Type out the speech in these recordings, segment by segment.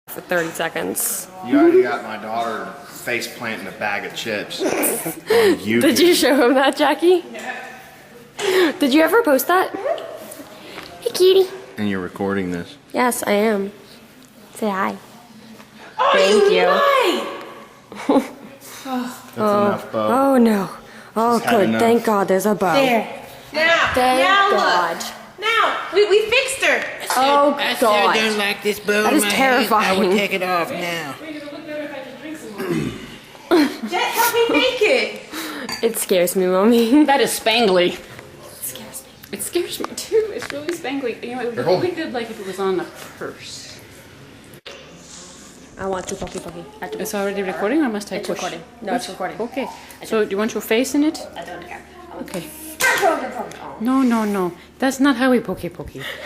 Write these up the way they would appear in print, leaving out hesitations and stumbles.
for 30 seconds. You already got my daughter face planting a bag of chips on YouTube. Did you show him that, Jackie? Yeah. Did you ever post that? Hey, cutie. And you're recording this? Yes, I am. Say hi. Oh, Thank you. That's enough, Bo. Oh no. Oh, She's had good. enough. Thank God there's a bow. There. Now, Thank now God. look. Now, we fixed her. Oh, I God. don't like this bow That in is my hand. I terrifying. will take it off now. Jet, help me make it. It scares me, Mommy. That is spangly. It scares me. It scares me too. It's really spangly. You know, it would be really good like if it was on a purse. I want to Pocky. It's already recording or must I It's push? recording. No, it's recording. Okay. So do you want your face in it? I don't care. Okay. No. That's not how we pokey.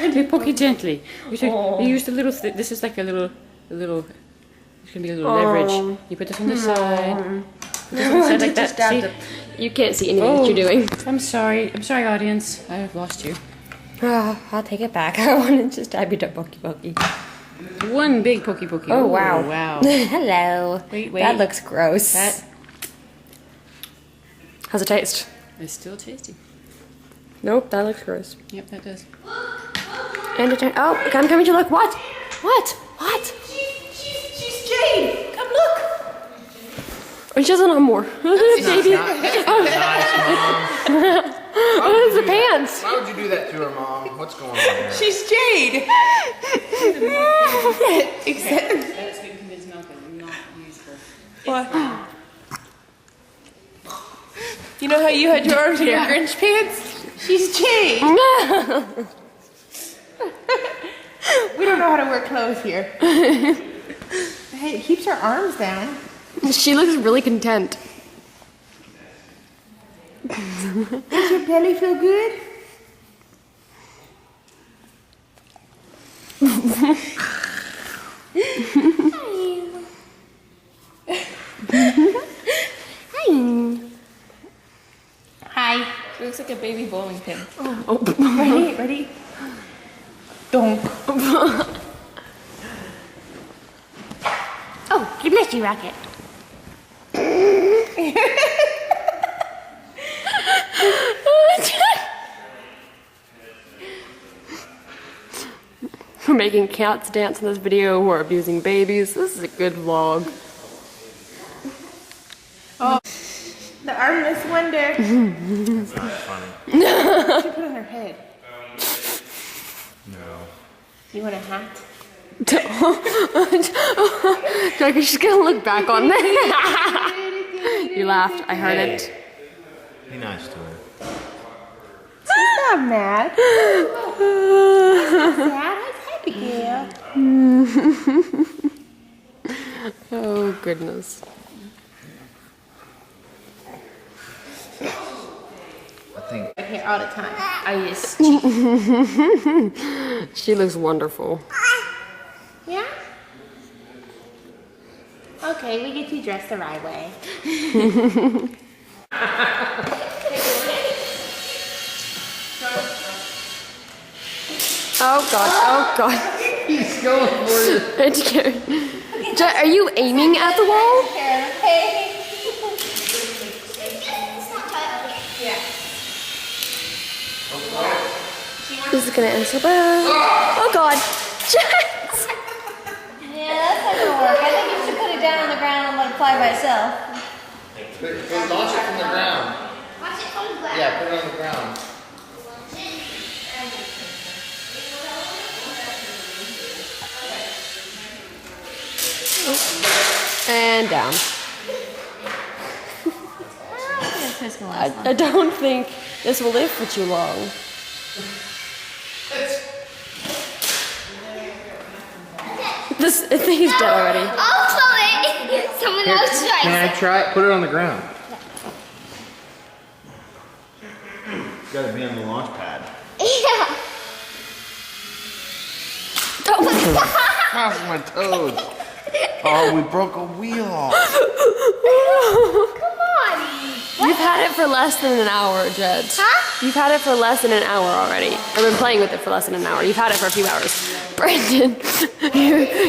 We pokey gently. We use the little. This is like a little. It's gonna be a little leverage. You put this on the side. Put this on the side like that. See? You can't see anything that you're doing. I'm sorry, audience. I have lost you. I'll take it back. I want to just stab you to Pocky. One big pokey. Oh, wow. Wow. Hello. Wait. That looks gross. That How's it taste? is still tasty. Nope, that looks gross. Yep, that does. And it turned. Oh, I'm coming to look. What? She's Jade. Come look. Oh, she doesn't have more. Baby. Oh, it's the pants. Why would you do that to her, Mom? What's going on here? She's Jade. Except. That sweet condensed milk is not useful. What? You know how you had your arms in your Grinch pants? She's Jade. We don't know how to wear clothes here. Hey, it keeps her arms down. She looks really content. Does your belly feel good? Hi. She looks like a baby bowling pin. Ready? Donk. Oh, you missed you, Rocket. We're making cats dance in this video. We're abusing babies. This is a good vlog. Oh, the armless wonder. That's not funny. She put it on her head. No. You want a hat? She's gonna look back on that. You laughed. I heard it. Be nice to her. She's not mad. She's not sad. I'm happy, girl. Oh goodness. I think. I'm here all the time. I just. She looks wonderful. Yeah? Okay, we get you dressed the right way. Oh God. He's going for it. Are you aiming at the wall? This is gonna end so bad. Oh God. Jax! Yeah, that's not gonna work. I think you should put it down on the ground and let it fly by itself. Launch it from the ground. Watch it from the ground. Yeah, put it on the ground. And down. It's gonna last long. I don't think this will live for too long. This thing's dead already. I'll pull it. Someone else Can tries I try it? Put it on the ground. It's gotta be on the launch pad. it. Yeah. Gosh, my toes. Oh, we broke a wheel off. Come on. You've had it for less than an hour, Jed. Huh? You've had it for less than an hour already. I've been playing with it for less than an hour. You've had it for a few hours. Brandon,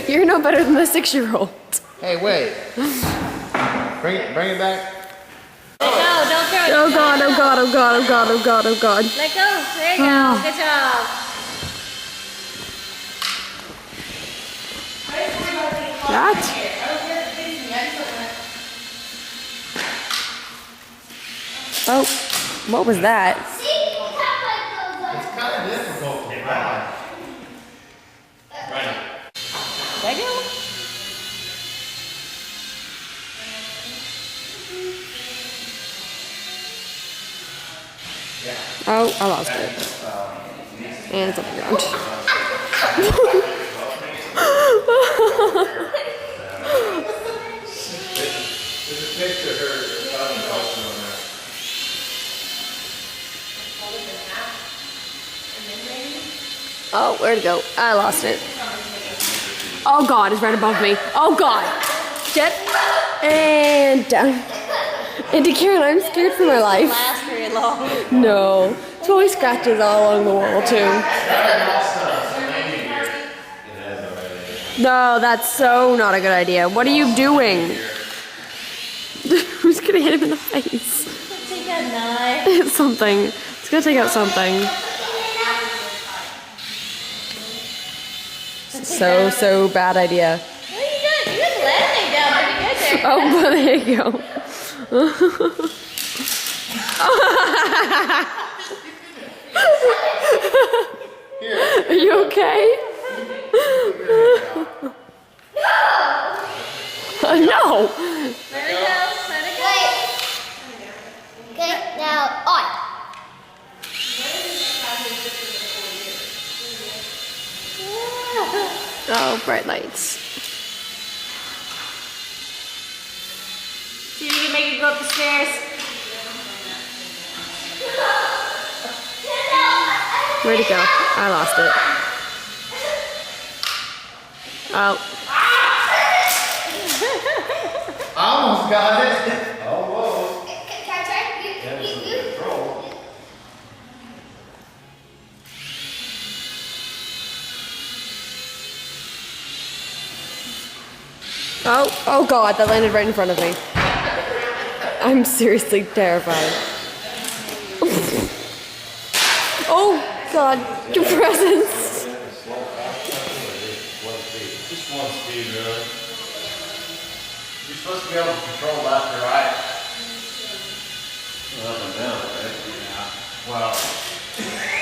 you're no better than the 6-year-old. Hey, wait. Bring it back. Let go, don't throw it. Oh god, oh god, oh god, oh god, oh god, oh god. Let go. There you go. Good job. That? Oh, what was that? It's kind of difficult to ride. Let go. Oh, I lost it. And it's on the ground. There's a picture of her on that. Oh, where'd it go? I lost it. Oh god, it's right above me. Oh god. Jet. And down. And Karen, I'm scared for my life. Last very long. No. It's always scratches all along the wall too. No, that's so not a good idea. What are you doing? Who's gonna hit him in the face? Take that knife. It's something. It's gonna take out something. So bad idea. What are you doing? You got the landing down pretty good there. Oh, well, there you go. Are you okay? No! Let it go. Let it go. Okay, now on. Oh, bright lights. See if you can make it go up the stairs. Where'd it go? I lost it. Oh. I almost got it. Almost. Oh god, that landed right in front of me. I'm seriously terrified. Oh god, your presence. Just one speed, really. You're supposed to be able to control left or right. Up and down, right? Yeah. Well.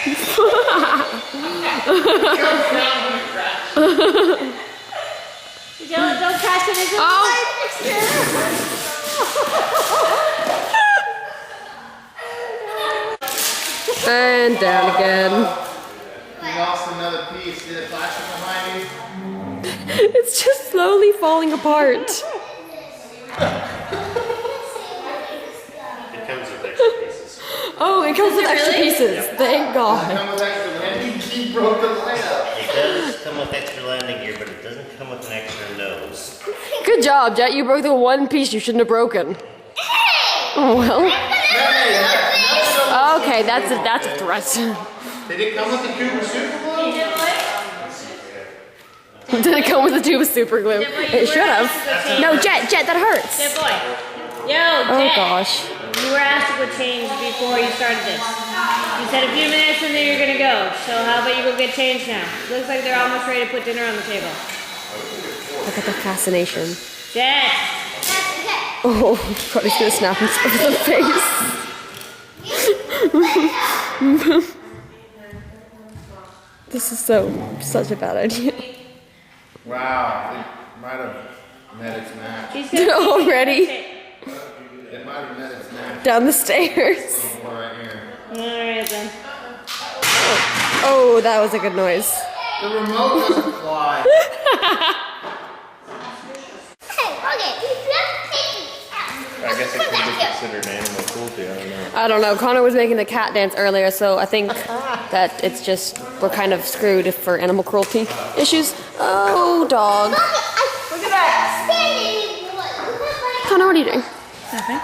It comes down when it crashes. Don't crash it into the light fixture. And down again. You lost another piece. Did it flash behind you? It's just slowly falling apart. It comes with extra pieces. Oh, it comes with extra pieces. Thank God. Come with extra landing. He broke the light up. It does come with extra landing gear, but it doesn't come with an extra nose. Good job, Jet. You broke the one piece you shouldn't have broken. Oh well. Okay, that's a threat. Did it come with the tube of super glue? Did it come with a tube of super glue? It should have. No, Jet, that hurts. Good boy. Yo, Oh Jet. gosh. You were asked to go change before you started this. You said a few minutes and then you're gonna go. So how about you go get changed now? Looks like they're almost ready to put dinner on the table. Look at the fascination. Jet. Oh, God, he's gonna snap himself in the face. This is such a bad idea. Wow. It might have met its match. She's gonna Already It might have met its match. down the stairs. Right here. Alright then. Oh, that was a good noise. The remote doesn't fly. I guess it could be considered animal cruelty, I don't know. I don't know. Connor was making the cat dance earlier, so I think that it's just we're kind of screwed for animal cruelty issues. Oh, dog. Look at that. Connor, what are you doing? Nothing.